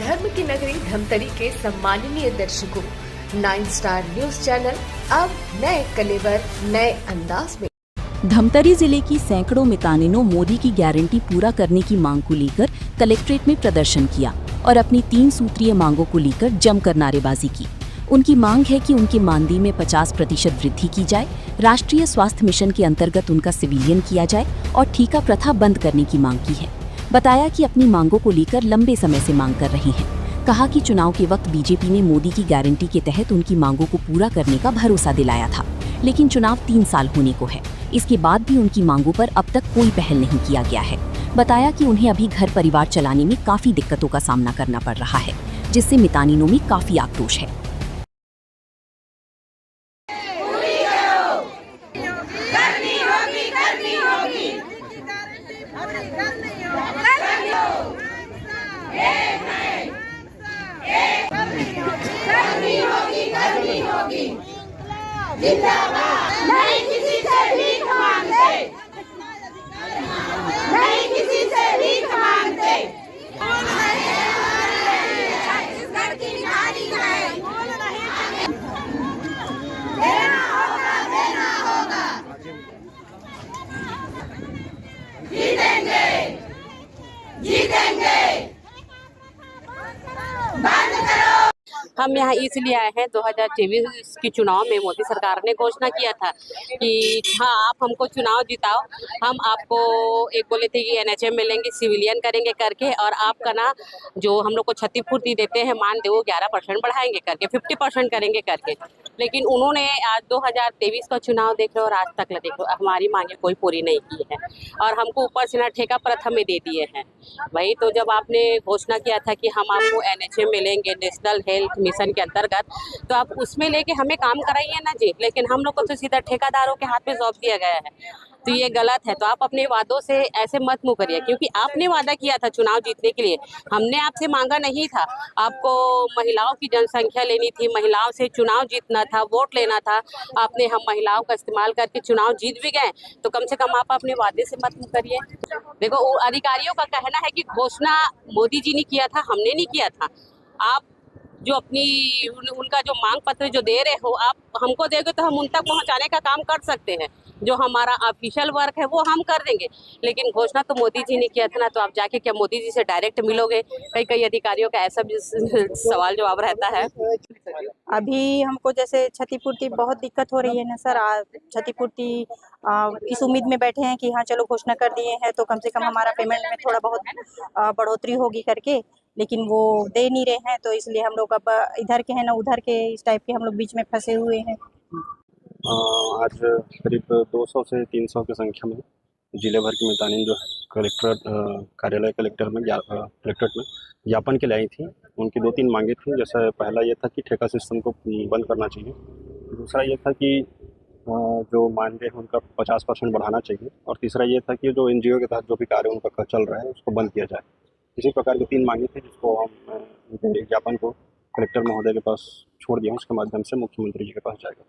धर्म की नगरी धमतरी के सम्माननीय दर्शकों, 9 स्टार न्यूज चैनल अब नए कलेवर नए अंदाज में। धमतरी जिले की सैकड़ों मितानिनों मोदी की गारंटी पूरा करने की मांग को लेकर कलेक्ट्रेट में प्रदर्शन किया और अपनी 3 सूत्रीय मांगों को लेकर जमकर नारेबाजी की। उनकी मांग है कि उनके मानदेय में 50% वृद्धि की जाए, राष्ट्रीय स्वास्थ्य मिशन के अंतर्गत उनका सिविलियन किया जाए और ठीका प्रथा बंद करने की मांग की है। बताया कि अपनी मांगों को लेकर लंबे समय से मांग कर रही हैं। कहा कि चुनाव के वक्त बीजेपी ने मोदी की गारंटी के तहत उनकी मांगों को पूरा करने का भरोसा दिलाया था, लेकिन चुनाव 3 साल होने को है। इसके बाद भी उनकी मांगों पर अब तक कोई पहल नहीं किया गया है। बताया कि उन्हें अभी घर परिवार चलाने में काफी दिक्कतों का सामना करना पड़ रहा है, जिससे मितानिनों में काफी आक्रोश है। नहीं किसी से भीख मांगते, नहीं किसी से भीख मांगते। छत्तीसगढ़ की नारी है, देना होगा, देना होगा, जीतेंगे, जीतेंगे। बंद करो। हम यहाँ इसलिए आए हैं, 2024 के चुनाव में मोदी सरकार ने घोषणा किया था कि हाँ, आप हमको चुनाव जिताओ, हम आपको एक बोले थे कि NHM मिलेंगे, सिविलियन करेंगे करके, और आपका ना जो हम लोग को क्षतिपूर्ति देते हैं मानदेय वो 11% बढ़ाएंगे करके, 50% करेंगे करके। लेकिन उन्होंने आज 2023 का चुनाव देख लो और आज तक देख लो, हमारी मांगे कोई पूरी नहीं की है और हमको ऊपर से ना ठेका प्रथा में दे दिए हैं। वही तो जब आपने घोषणा किया था कि हम आपको NHM मिलेंगे, नेशनल हेल्थ मिशन के अंतर्गत, तो आप उसमें लेके हमें काम कराइए ना जी। लेकिन हम लोग को तो सीधा ठेकेदारों के हाथ में सौंप दिया गया है, तो ये गलत है। तो आप अपने वादों से ऐसे मत मुँह करिए, क्योंकि आपने वादा किया था चुनाव जीतने के लिए, हमने आपसे मांगा नहीं था। आपको महिलाओं की जनसंख्या लेनी थी, महिलाओं से चुनाव जीतना था, वोट लेना था। आपने हम महिलाओं का इस्तेमाल करके चुनाव जीत भी गए, तो कम से कम आप अपने वादे से मत मुँह करिए। देखो, अधिकारियों का कहना है कि घोषणा मोदी जी ने किया था, हमने नहीं किया था। आप जो अपनी उनका जो मांग पत्र जो दे रहे हो, आप हमको देंगे तो हम उन तक पहुंचाने का काम कर सकते हैं। जो हमारा ऑफिशियल वर्क है वो हम कर देंगे, लेकिन घोषणा तो मोदी जी ने किया था ना। तो आप जाके क्या मोदी जी से डायरेक्ट मिलोगे? कई अधिकारियों का ऐसा भी सवाल जवाब रहता है। अभी हमको जैसे क्षतिपूर्ति बहुत दिक्कत हो रही है ना सर। क्षतिपूर्ति इस उम्मीद में बैठे हैं कि हाँ चलो घोषणा कर दिए हैं तो कम से कम हमारा पेमेंट में थोड़ा बहुत बढ़ोतरी होगी करके, लेकिन वो दे नहीं रहे हैं। तो इसलिए हम लोग अब इधर के हैं ना उधर के, इस टाइप के हम लोग बीच में फंसे हुए हैं। आज करीब 200 से 300 की संख्या में जिले भर की मितानिन जो है कलेक्ट्रेट में ज्ञापन के लिए आई थी। उनकी 2-3 मांगे थी। जैसे पहला ये था कि ठेका सिस्टम को बंद करना चाहिए, दूसरा ये था कि जो मानदेय है उनका 50% बढ़ाना चाहिए, और तीसरा ये था कि जो NGO के तहत जो भी कार्य उनका चल रहा है उसको बंद किया जाए। इसी प्रकार की 3 मांगे थी, जिसको हम उनके ज्ञापन को कलेक्टर महोदय के पास छोड़ दिया, उसके माध्यम से मुख्यमंत्री जी के पास जाएगा।